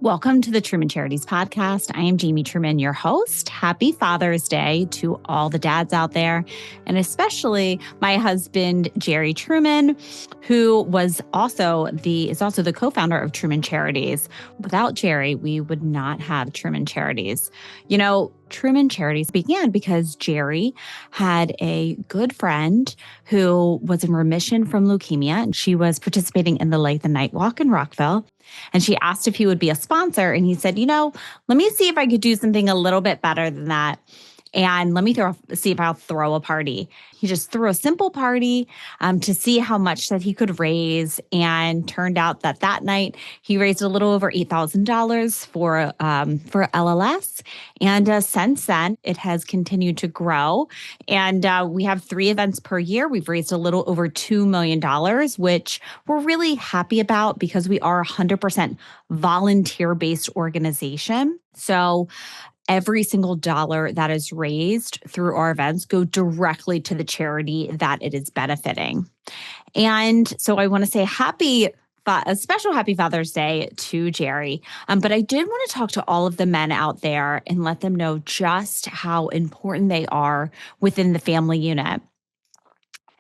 Welcome to the Truman Charities podcast. I am Jamie Truman, your host. Happy Father's Day to all the dads out there, and especially my husband, Jerry Truman, who is also the co-founder of Truman Charities. Without Jerry, we would not have Truman Charities. You know, Truman Charities began because Jerry had a good friend who was in remission from leukemia, and she was participating in the Light the Night Walk in Rockville. And she asked if he would be a sponsor. And he said, let me see if I could do something a little bit better than that. And let me see if I'll throw a party. He just threw a simple party to see how much that he could raise. And turned out that night he raised a little over $8,000 for LLS. And since then, it has continued to grow. And we have 3 events per year. We've raised a little over $2 million, which we're really happy about because we are a 100% volunteer-based organization. So every single dollar that is raised through our events go directly to the charity that it is benefiting. And so I want to say a special happy Father's Day to Jerry. But I did want to talk to all of the men out there and let them know just how important they are within the family unit.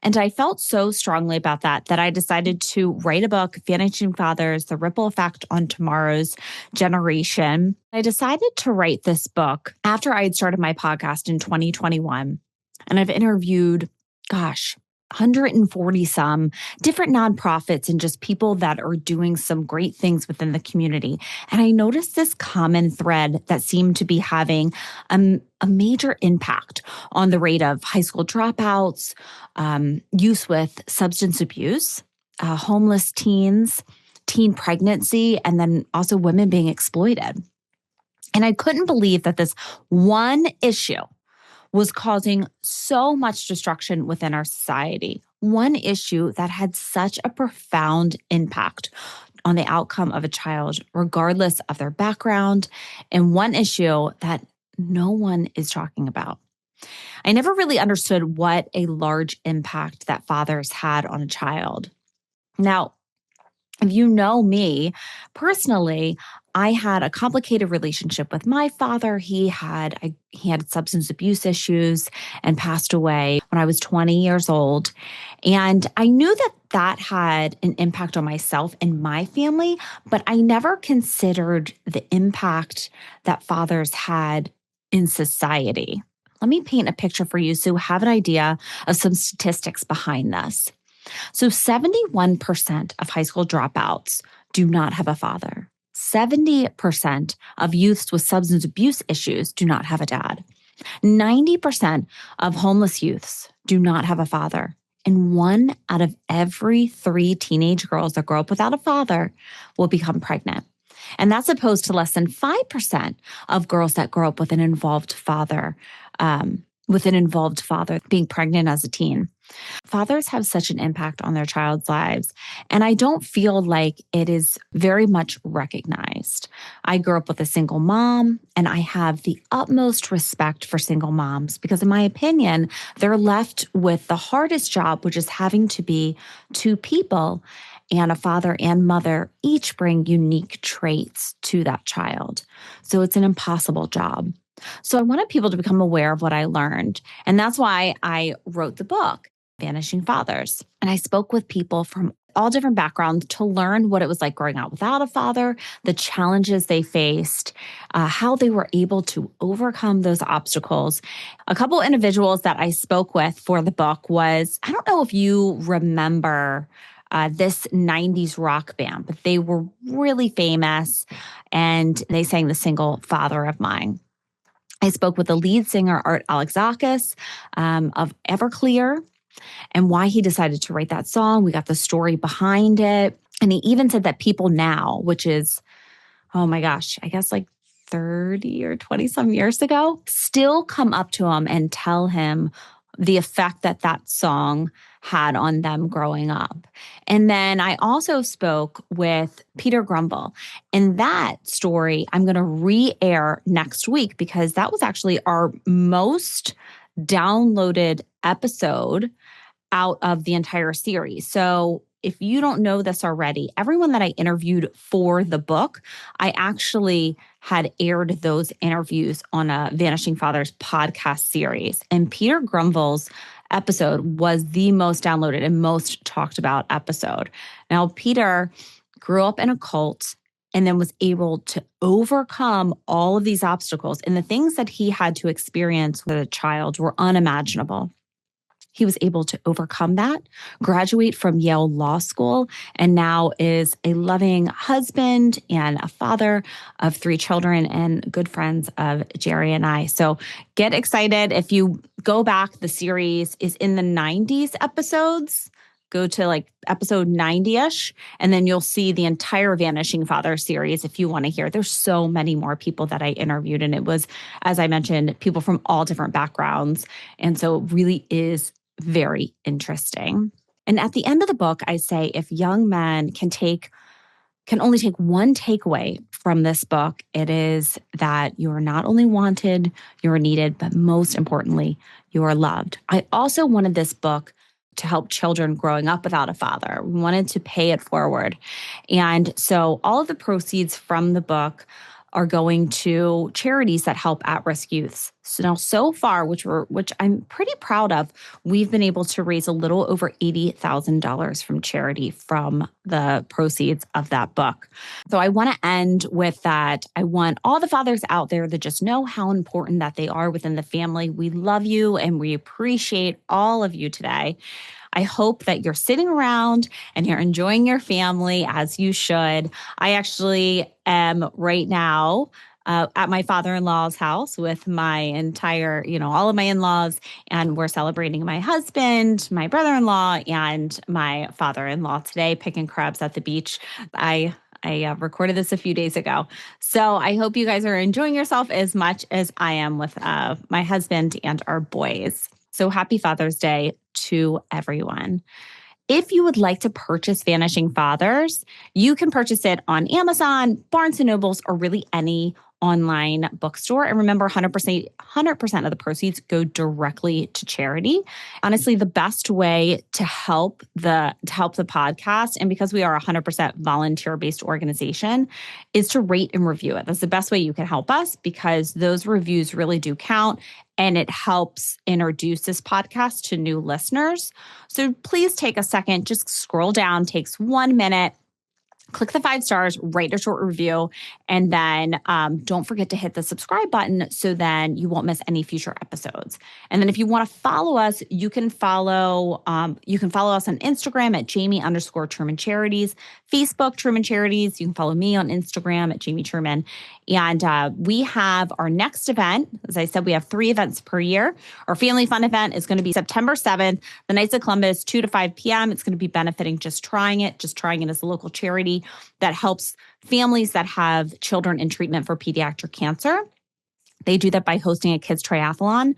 And I felt so strongly about that I decided to write a book, Vanishing Fathers, The Ripple Effect on Tomorrow's Generation. I decided to write this book after I had started my podcast in 2021. And I've interviewed, 140 some different nonprofits and just people that are doing some great things within the community. And I noticed this common thread that seemed to be having a major impact on the rate of high school dropouts, youth with substance abuse, homeless teens, teen pregnancy, and then also women being exploited. And I couldn't believe that this one issue was causing so much destruction within our society. One issue that had such a profound impact on the outcome of a child, regardless of their background, and one issue that no one is talking about. I never really understood what a large impact that fathers had on a child. Now, if you know me personally, I had a complicated relationship with my father. He had substance abuse issues and passed away when I was 20 years old. And I knew that had an impact on myself and my family, but I never considered the impact that fathers had in society. Let me paint a picture for you so you have an idea of some statistics behind this. So 71% of high school dropouts do not have a father. 70% of youths with substance abuse issues do not have a dad. 90% of homeless youths do not have a father. And 1 out of every 3 teenage girls that grow up without a father will become pregnant. And that's opposed to less than 5% of girls that grow up with an involved father being pregnant as a teen. Fathers have such an impact on their child's lives, and I don't feel like it is very much recognized. I grew up with a single mom, and I have the utmost respect for single moms because, in my opinion, they're left with the hardest job, which is having to be 2 people, and a father and mother each bring unique traits to that child. So it's an impossible job. So I wanted people to become aware of what I learned. And that's why I wrote the book, Vanishing Fathers. And I spoke with people from all different backgrounds to learn what it was like growing up without a father, the challenges they faced, how they were able to overcome those obstacles. A couple individuals that I spoke with for the book was, I don't know if you remember this 90s rock band, but they were really famous and they sang the single Father of Mine. I spoke with the lead singer, Art Alexakis of Everclear, and why he decided to write that song. We got the story behind it. And he even said that people now, which is, I guess like 30 or 20 some years ago, still come up to him and tell him the effect that song had on them growing up. And then I also spoke with Peter Grumble. And that story I'm going to re-air next week because that was actually our most downloaded episode out of the entire series. So if you don't know this already, everyone that I interviewed for the book, I actually had aired those interviews on a Vanishing Fathers podcast series. And Peter Grumville's episode was the most downloaded and most talked about episode. Now, Peter grew up in a cult and then was able to overcome all of these obstacles. And the things that he had to experience with a child were unimaginable. He was able to overcome that, graduate from Yale Law School, and now is a loving husband and a father of 3 children and good friends of Jerry and I. So get excited. If you go back, the series is in the 90s episodes. Go to like episode 90-ish, and then you'll see the entire Vanishing Father series if you want to hear. There's so many more people that I interviewed, and it was, as I mentioned, people from all different backgrounds. And so it really is very interesting. And at the end of the book, I say if young men can only take one takeaway from this book, it is that you are not only wanted, you are needed, but most importantly, you are loved. I also wanted this book to help children growing up without a father. We wanted to pay it forward. And so all of the proceeds from the book are going to charities that help at-risk youths. So now, so far, which I'm pretty proud of, we've been able to raise a little over $80,000 from charity from the proceeds of that book. So I want to end with that. I want all the fathers out there to just know how important that they are within the family. We love you and we appreciate all of you today. I hope that you're sitting around and you're enjoying your family as you should. I actually am right now at my father-in-law's house with my entire, all of my in-laws, and we're celebrating my husband, my brother-in-law, and my father-in-law today, picking crabs at the beach. I recorded this a few days ago. So I hope you guys are enjoying yourself as much as I am with my husband and our boys. So happy Father's Day to everyone. If you would like to purchase Vanishing Fathers, you can purchase it on Amazon, Barnes & Nobles, or really any online bookstore. And remember, 100% of the proceeds go directly to charity. Honestly, the best way to help the podcast, and because we are a 100% volunteer-based organization, is to rate and review it. That's the best way you can help us, because those reviews really do count. And it helps introduce this podcast to new listeners. So please take a second, just scroll down, takes 1 minute, click the 5 stars, write a short review, and then don't forget to hit the subscribe button so then you won't miss any future episodes. And then if you want to follow us, you can follow us on Instagram at Jamie_Truman Charities, Facebook Truman Charities. You can follow me on Instagram at Jamie Truman. And we have our next event. As I said, we have 3 events per year. Our family fun event is going to be September 7th, the Knights of Columbus, 2 to 5 p.m. It's going to be benefiting Just Trying It. Just Trying It is a local charity that helps families that have children in treatment for pediatric cancer. They do that by hosting a kids triathlon.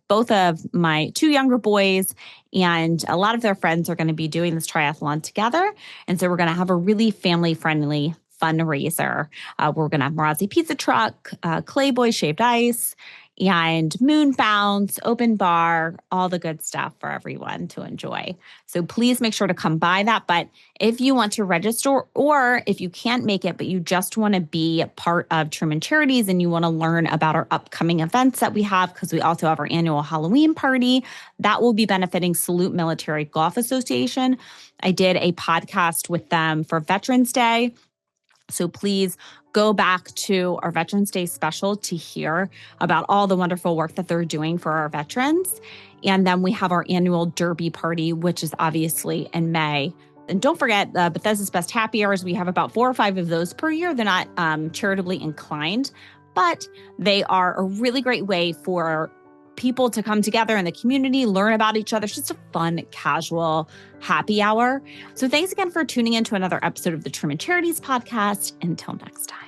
Both of my 2 younger boys and a lot of their friends are going to be doing this triathlon together. And so we're going to have a really family-friendly fundraiser. We're going to have Marazzi Pizza Truck, Clay Boy Shaved Ice, and moon bounce, open bar, all the good stuff for everyone to enjoy. So please make sure to come by that. But if you want to register, or if you can't make it, but you just want to be part of Truman Charities and you want to learn about our upcoming events that we have, because we also have our annual Halloween party that will be benefiting Salute Military Golf Association. I did a podcast with them for Veterans Day. So please go back to our Veterans Day special to hear about all the wonderful work that they're doing for our veterans. And then we have our annual Derby party, which is obviously in May. And don't forget Bethesda's Best Happy Hours. We have about 4 or 5 of those per year. They're not charitably inclined, but they are a really great way for people to come together in the community, learn about each other. It's just a fun, casual happy hour. So thanks again for tuning in to another episode of the Truman Charities podcast. Until next time.